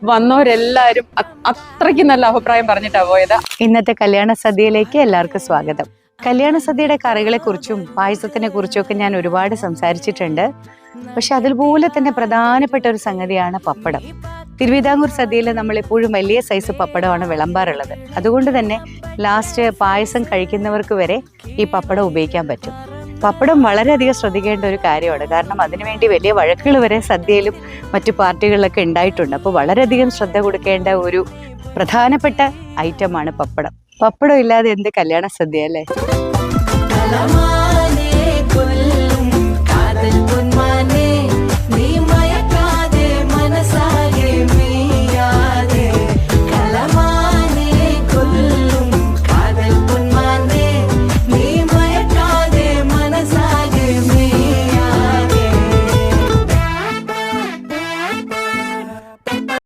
വന്നവരെല്ലാരും അത്രയ്ക്ക് നല്ല അഭിപ്രായം പറഞ്ഞിട്ടാ പോയത്. ഇന്നത്തെ കല്യാണ സദ്യയിലേക്ക് എല്ലാവർക്കും സ്വാഗതം. കല്യാണ സദ്യയുടെ കറികളെ കുറിച്ചും പായസത്തിനെ കുറിച്ചും ഒക്കെ ഞാൻ ഒരുപാട് സംസാരിച്ചിട്ടുണ്ട്. പക്ഷെ അതുപോലെ തന്നെ പ്രധാനപ്പെട്ട ഒരു സംഗതിയാണ് പപ്പടം. തിരുവിതാംകൂർ സദ്യയിൽ നമ്മൾ എപ്പോഴും വലിയ സൈസ് പപ്പടമാണ് വിളമ്പാറുള്ളത്. അതുകൊണ്ട് തന്നെ ലാസ്റ്റ് പായസം കഴിക്കുന്നവർക്ക് വരെ ഈ പപ്പടം ഉപയോഗിക്കാൻ പറ്റും. പപ്പടം വളരെയധികം ശ്രദ്ധിക്കേണ്ട ഒരു കാര്യമാണ്. കാരണം അതിനുവേണ്ടി വലിയ വഴക്കുകൾ വരെ സദ്യയിലും മറ്റു പാർട്ടികളിലൊക്കെ ഉണ്ടായിട്ടുണ്ട്. അപ്പോൾ വളരെയധികം ശ്രദ്ധ കൊടുക്കേണ്ട ഒരു പ്രധാനപ്പെട്ട ഐറ്റമാണ് പപ്പടം. പപ്പടം ഇല്ലാതെ എന്ത് കല്യാണ സദ്യ അല്ലേ?